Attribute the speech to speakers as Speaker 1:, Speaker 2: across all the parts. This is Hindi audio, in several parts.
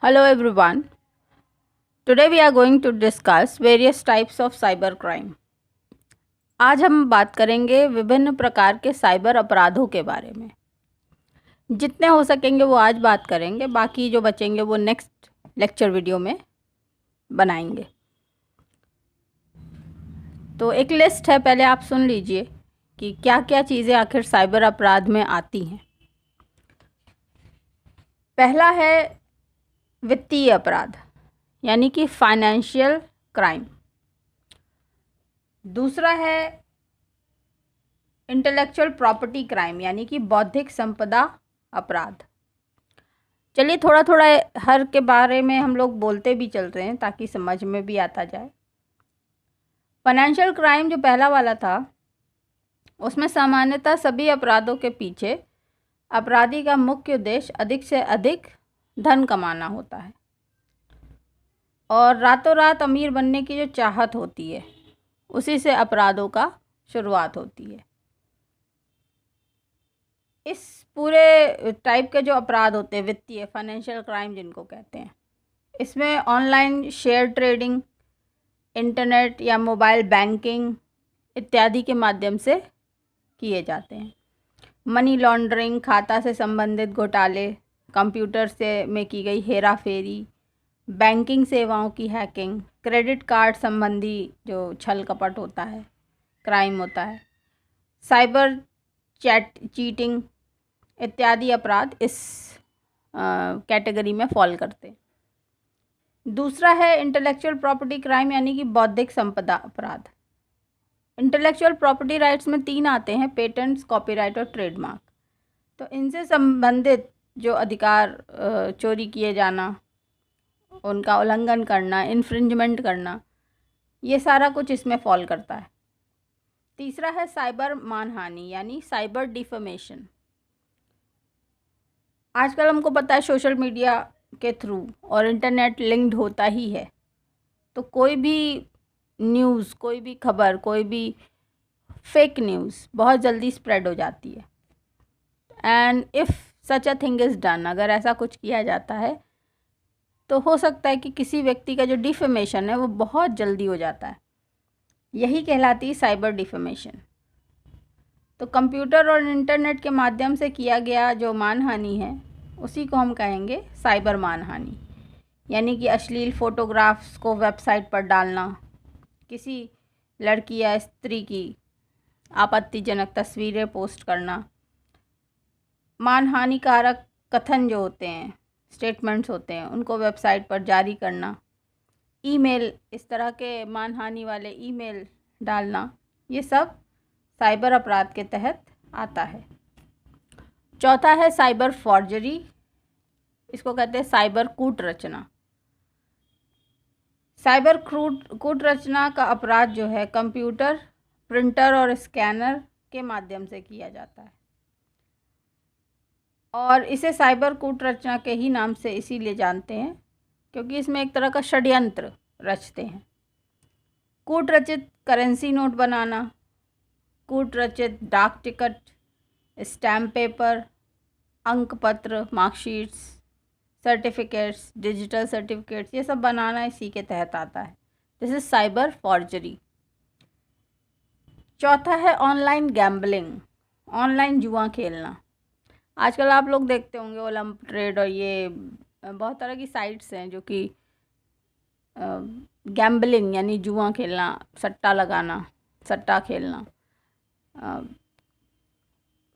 Speaker 1: Hello everyone. Today we are going to discuss various types of cyber crime. आज हम बात करेंगे विभिन्न प्रकार के साइबर अपराधों के बारे में। जितने हो सकेंगे वो आज बात करेंगे, बाकी जो बचेंगे वो नेक्स्ट लेक्चर वीडियो में बनाएंगे। तो एक लिस्ट है, पहले आप सुन लीजिए कि क्या क्या चीज़ें आखिर साइबर अपराध में आती हैं। पहला है वित्तीय अपराध यानी कि फाइनेंशियल क्राइम। दूसरा है इंटेलेक्चुअल प्रॉपर्टी क्राइम यानी कि बौद्धिक संपदा अपराध। चलिए थोड़ा थोड़ा हर के बारे में हम लोग बोलते भी चल रहे हैं ताकि समझ में भी आता जाए। फाइनेंशियल क्राइम जो पहला वाला था उसमें सामान्यतः सभी अपराधों के पीछे अपराधी का मुख्य उद्देश्य अधिक से अधिक धन कमाना होता है और रातों रात अमीर बनने की जो चाहत होती है उसी से अपराधों का शुरुआत होती है। इस पूरे टाइप के जो अपराध होते हैं वित्तीय फाइनेंशियल क्राइम जिनको कहते हैं, इसमें ऑनलाइन शेयर ट्रेडिंग, इंटरनेट या मोबाइल बैंकिंग इत्यादि के माध्यम से किए जाते हैं। मनी लॉन्ड्रिंग, खाता से संबंधित घोटाले, कंप्यूटर से में की गई हेरा फेरी, बैंकिंग सेवाओं की हैकिंग, क्रेडिट कार्ड संबंधी जो छल कपट होता है, क्राइम होता है, साइबर चीटिंग इत्यादि अपराध इस कैटेगरी में फॉल करते हैं। दूसरा है इंटेलेक्चुअल प्रॉपर्टी क्राइम यानी कि बौद्धिक संपदा अपराध। इंटेलेक्चुअल प्रॉपर्टी राइट्स में 3 आते हैं, पेटेंट्स, कॉपीराइट और ट्रेडमार्क। तो इनसे संबंधित जो अधिकार चोरी किए जाना, उनका उल्लंघन करना, इन्फ्रिंजमेंट करना, ये सारा कुछ इसमें फॉल करता है। तीसरा है साइबर मानहानि यानी साइबर डिफेमेशन। आजकल हमको पता है सोशल मीडिया के थ्रू और इंटरनेट लिंक्ड होता ही है, तो कोई भी न्यूज़, कोई भी खबर, कोई भी फेक न्यूज़ बहुत जल्दी स्प्रेड हो जाती है। And if such a thing is done, अगर ऐसा कुछ किया जाता है तो हो सकता है कि किसी व्यक्ति का जो डिफेमेशन है वो बहुत जल्दी हो जाता है। यही कहलाती है साइबर डिफेमेशन। तो कंप्यूटर और इंटरनेट के माध्यम से किया गया जो मानहानि है उसी को हम कहेंगे साइबर मानहानि, यानी कि अश्लील फ़ोटोग्राफ्स को वेबसाइट पर डालना, किसी लड़की या स्त्री की आपत्तिजनक तस्वीरें पोस्ट करना, मानहानिकारक कथन जो होते हैं, स्टेटमेंट्स होते हैं, उनको वेबसाइट पर जारी करना, ईमेल, इस तरह के मानहानि वाले ईमेल डालना, ये सब साइबर अपराध के तहत आता है। चौथा है साइबर फॉर्जरी, इसको कहते हैं साइबर कूट रचना। साइबर कूट रचना का अपराध जो है कंप्यूटर, प्रिंटर और स्कैनर के माध्यम से किया जाता है और इसे साइबर कूट रचना के ही नाम से इसीलिए जानते हैं क्योंकि इसमें एक तरह का षड्यंत्र रचते हैं। कूट रचित करेंसी नोट बनाना, कूट रचित डाक टिकट, स्टैम्प पेपर, अंक पत्र, मार्कशीट्स, सर्टिफिकेट्स, डिजिटल सर्टिफिकेट्स, ये सब बनाना इसी के तहत आता है। This is cyber forgery. चौथा है ऑनलाइन गैम्बलिंग, ऑनलाइन जुआ खेलना। आजकल आप लोग देखते होंगे ओलंप ट्रेड और ये बहुत तरह की साइट्स हैं जो कि गैम्बलिंग यानी जुआ खेलना, सट्टा लगाना, सट्टा खेलना,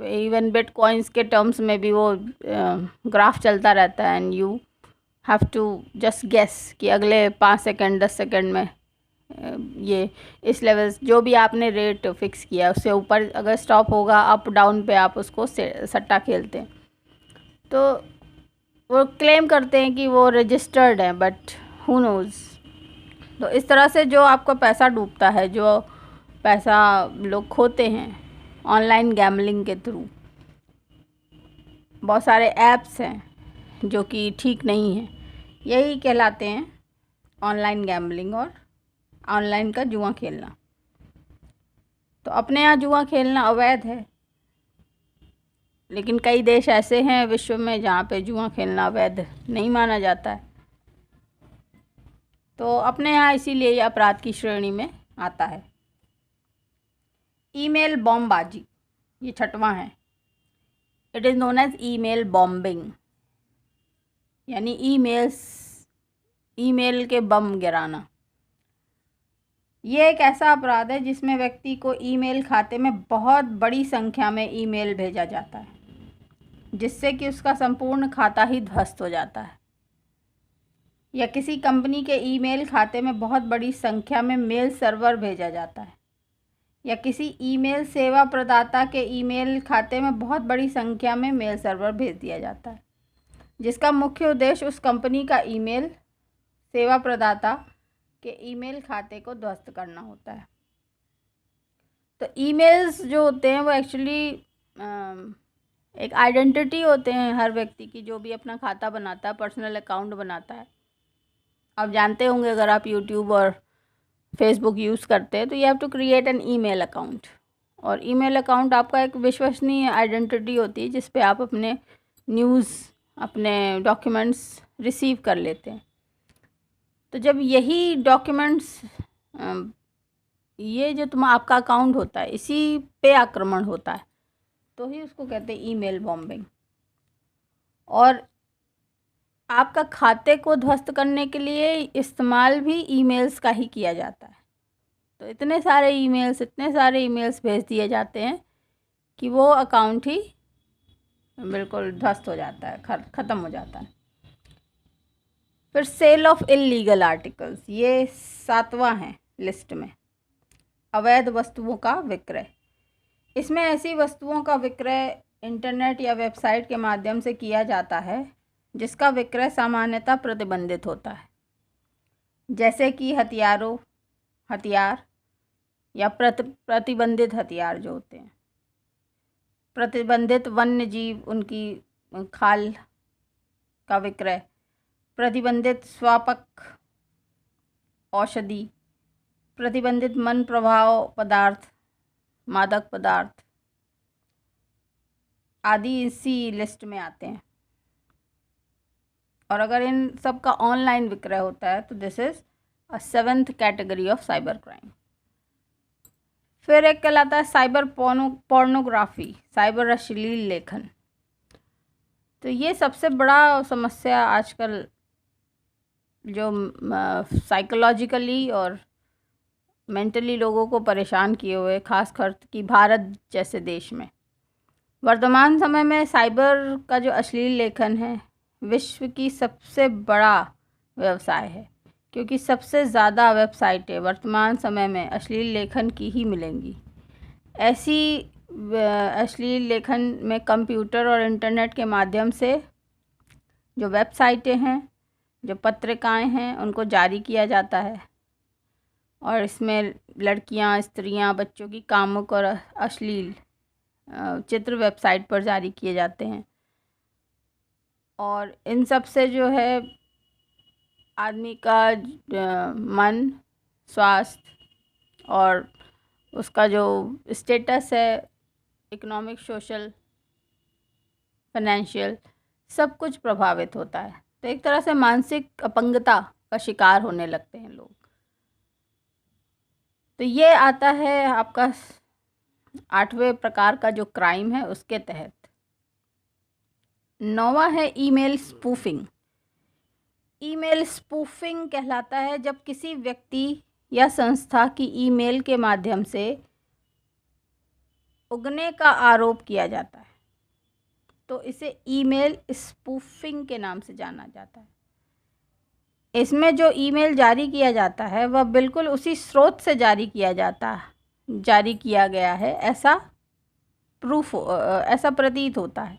Speaker 1: इवन बिटकॉइंस के टर्म्स में भी वो ग्राफ चलता रहता है and you have to just guess कि अगले 5 सेकंड 10 सेकंड में ये इस लेवल जो भी आपने रेट फिक्स किया उससे ऊपर अगर स्टॉप होगा, अप डाउन पे आप उसको सट्टा खेलते हैं। तो वो क्लेम करते हैं कि वो रजिस्टर्ड है, बट हु नोज़। तो इस तरह से जो आपका पैसा डूबता है, जो पैसा लोग खोते हैं ऑनलाइन गैम्बलिंग के थ्रू, बहुत सारे ऐप्स हैं जो कि ठीक नहीं हैं, यही कहलाते हैं ऑनलाइन गैम्बलिंग और ऑनलाइन का जुआ खेलना। तो अपने यहाँ जुआ खेलना अवैध है, लेकिन कई देश ऐसे हैं विश्व में जहाँ पे जुआ खेलना अवैध नहीं माना जाता है। तो अपने यहाँ इसीलिए ये अपराध की श्रेणी में आता है। ईमेल बॉम्बबाजी, ये छठवां है। It is known as email bombing, यानी ईमेल के बम गिराना। ये एक ऐसा अपराध है जिसमें व्यक्ति को ईमेल खाते में बहुत बड़ी संख्या में ईमेल भेजा जाता है, जिससे कि उसका संपूर्ण खाता ही ध्वस्त हो जाता है। या किसी कंपनी के ईमेल खाते में बहुत बड़ी संख्या में मेल सर्वर भेजा जाता है, या किसी ईमेल सेवा प्रदाता के ईमेल खाते में बहुत बड़ी संख्या में मेल सर्वर भेज दिया जाता है, जिसका मुख्य उद्देश्य उस कंपनी का ईमेल सेवा प्रदाता के ईमेल खाते को ध्वस्त करना होता है। तो ईमेल्स जो होते हैं वो एक्चुअली एक आइडेंटिटी होते हैं हर व्यक्ति की, जो भी अपना खाता बनाता है, पर्सनल अकाउंट बनाता है। आप जानते होंगे, अगर आप यूट्यूब और फेसबुक यूज़ करते हैं तो you have to create an email account, और ईमेल अकाउंट आपका एक विश्वसनीय आइडेंटिटी होती है जिस पे आप अपने न्यूज़, अपने डॉक्यूमेंट्स रिसीव कर लेते हैं। तो जब यही डॉक्यूमेंट्स, ये जो आपका अकाउंट होता है, इसी पे आक्रमण होता है, तो ही उसको कहते हैं ईमेल बॉम्बिंग। और आपका खाते को ध्वस्त करने के लिए इस्तेमाल भी ईमेल्स का ही किया जाता है। तो इतने सारे ईमेल्स भेज दिए जाते हैं कि वो अकाउंट ही बिल्कुल ध्वस्त हो जाता है, ख़त्म हो जाता है। फिर सेल ऑफ इल्लीगल आर्टिकल्स, ये 7वां है लिस्ट में। अवैध वस्तुओं का विक्रय। इसमें ऐसी वस्तुओं का विक्रय इंटरनेट या वेबसाइट के माध्यम से किया जाता है जिसका विक्रय सामान्यतः प्रतिबंधित होता है, जैसे कि हथियार या प्रतिबंधित हथियार जो होते हैं, प्रतिबंधित वन्य जीव, उनकी खाल का विक्रय, प्रतिबंधित स्वापक औषधि, प्रतिबंधित मन प्रभाव पदार्थ, मादक पदार्थ आदि इसी लिस्ट में आते हैं। और अगर इन सब का ऑनलाइन विक्रय होता है तो this is a 7th category of cyber crime. फिर एक कहलाता है साइबर पोर्नोग्राफी, साइबर अश्लील लेखन। तो ये सबसे बड़ा समस्या आजकल जो साइकोलॉजिकली और मेंटली लोगों को परेशान किए हुए, खासकर कि भारत जैसे देश में वर्तमान समय में साइबर का जो अश्लील लेखन है विश्व की सबसे बड़ा व्यवसाय है, क्योंकि सबसे ज़्यादा वेबसाइटें वर्तमान समय में अश्लील लेखन की ही मिलेंगी। ऐसी अश्लील लेखन में कंप्यूटर और इंटरनेट के माध्यम से जो वेबसाइटें हैं, जो पत्रिकाएं हैं, उनको जारी किया जाता है, और इसमें लड़कियां, स्त्रियां, बच्चों की कामुक और अश्लील चित्र वेबसाइट पर जारी किए जाते हैं। और इन सब से जो है आदमी का मन, स्वास्थ्य और उसका जो स्टेटस है, इकोनॉमिक, सोशल, फाइनेंशियल, सब कुछ प्रभावित होता है। तो एक तरह से मानसिक अपंगता का शिकार होने लगते हैं लोग। तो ये आता है आपका 8वें प्रकार का जो क्राइम है उसके तहत। 9वां है ईमेल स्पूफिंग। ईमेल स्पूफिंग कहलाता है जब किसी व्यक्ति या संस्था की ईमेल के माध्यम से उगने का आरोप किया जाता है, तो इसे ईमेल स्पूफिंग के नाम से जाना जाता है। इसमें जो ईमेल जारी किया जाता है वह बिल्कुल उसी स्रोत से जारी किया गया है, ऐसा प्रतीत होता है,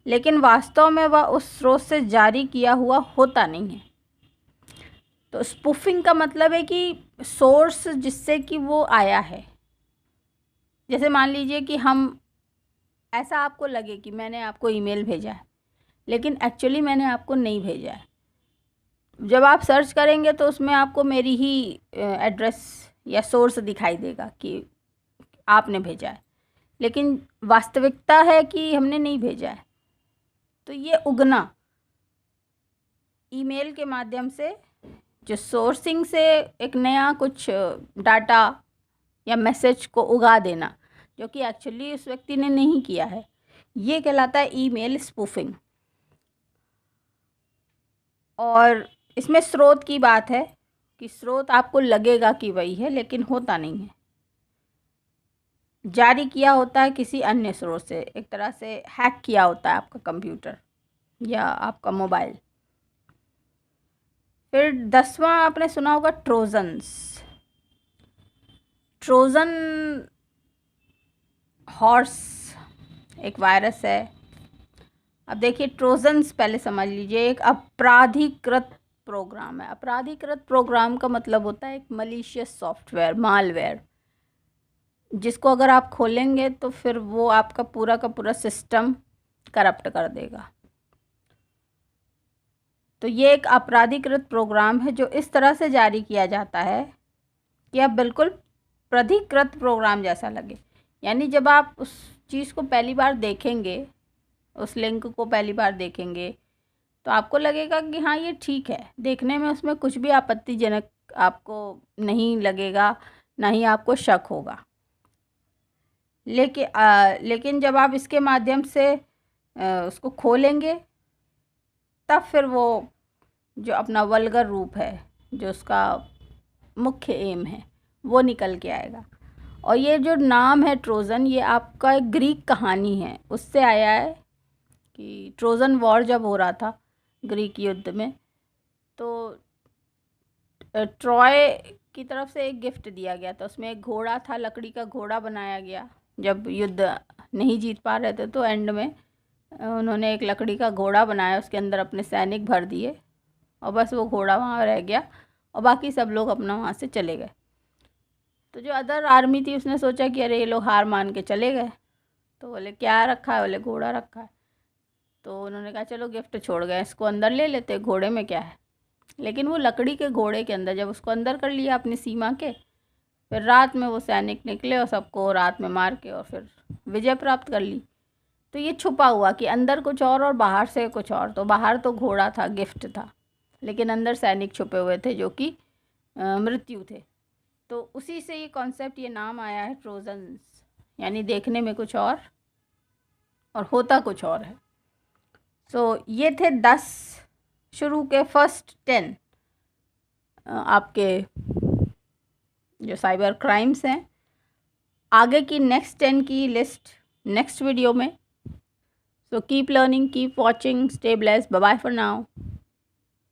Speaker 1: लेकिन वास्तव में वह उस स्रोत से जारी किया हुआ होता नहीं है। तो स्पूफिंग का मतलब है कि सोर्स जिससे कि वो आया है, जैसे मान लीजिए कि हम ऐसा आपको लगे कि मैंने आपको ईमेल भेजा है, लेकिन एक्चुअली मैंने आपको नहीं भेजा है। जब आप सर्च करेंगे तो उसमें आपको मेरी ही एड्रेस या सोर्स दिखाई देगा कि आपने भेजा है, लेकिन वास्तविकता है कि हमने नहीं भेजा है। तो ये उगना ईमेल के माध्यम से जो सोर्सिंग से एक नया कुछ डाटा या मैसेज को उगा देना, जो कि एक्चुअली उस व्यक्ति ने नहीं किया है, ये कहलाता है ईमेल स्पूफिंग। और इसमें स्रोत की बात है कि स्रोत आपको लगेगा कि वही है, लेकिन होता नहीं है। जारी किया होता है किसी अन्य स्रोत से, एक तरह से हैक किया होता है आपका कंप्यूटर या आपका मोबाइल। फिर 10वां आपने सुना होगा ट्रोजन्स। ट्रोजन हॉर्स एक वायरस है। अब देखिए, ट्रोजन्स पहले समझ लीजिए, एक अपराधीकृत प्रोग्राम है। अपराधीकृत प्रोग्राम का मतलब होता है एक मलिशियस सॉफ्टवेयर, मालवेयर, जिसको अगर आप खोलेंगे तो फिर वो आपका पूरा का पूरा सिस्टम करप्ट कर देगा। तो ये एक अपराधीकृत प्रोग्राम है जो इस तरह से जारी किया जाता है कि आप बिल्कुल प्राधिकृत प्रोग्राम जैसा लगे। यानी जब आप उस चीज़ को पहली बार देखेंगे, उस लिंक को पहली बार देखेंगे, तो आपको लगेगा कि हाँ ये ठीक है, देखने में उसमें कुछ भी आपत्तिजनक आपको नहीं लगेगा, ना ही आपको शक होगा। लेकिन जब आप इसके माध्यम से उसको खोलेंगे, तब फिर वो जो अपना वल्गर रूप है, जो उसका मुख्य एम है, वो निकल के आएगा। और ये जो नाम है ट्रोजन, ये आपका एक ग्रीक कहानी है, उससे आया है कि ट्रोजन वॉर जब हो रहा था ग्रीक युद्ध में, तो ट्रॉय की तरफ से एक गिफ्ट दिया गया था। उसमें एक घोड़ा था, लकड़ी का घोड़ा बनाया गया। जब युद्ध नहीं जीत पा रहे थे तो एंड में उन्होंने एक लकड़ी का घोड़ा बनाया, उसके अंदर अपने सैनिक भर दिए और बस वो घोड़ा वहाँ रह गया और बाकी सब लोग अपना वहाँ से चले गए। तो जो अदर आर्मी थी उसने सोचा कि अरे ये लोग हार मान के चले गए, तो बोले क्या रखा है, बोले घोड़ा रखा है। तो उन्होंने कहा चलो गिफ्ट छोड़ गए, इसको अंदर ले लेते, घोड़े में क्या है। लेकिन वो लकड़ी के घोड़े के अंदर जब उसको अंदर कर लिया अपनी सीमा के, फिर रात में वो सैनिक निकले और सबको रात में मार के और फिर विजय प्राप्त कर ली। तो ये छुपा हुआ कि अंदर कुछ और बाहर से कुछ और। तो बाहर तो घोड़ा था, गिफ्ट था, लेकिन अंदर सैनिक छुपे हुए थे जो कि मृत्यु थे। तो उसी से ये कॉन्सेप्ट, ये नाम आया है ट्रोजन्स, यानी देखने में कुछ और होता कुछ और है। सो ये थे 10 शुरू के फर्स्ट 10 आपके जो साइबर क्राइम्स हैं। आगे की नेक्स्ट 10 की लिस्ट नेक्स्ट वीडियो में। So keep learning, keep watching, stay blessed, bye bye for now.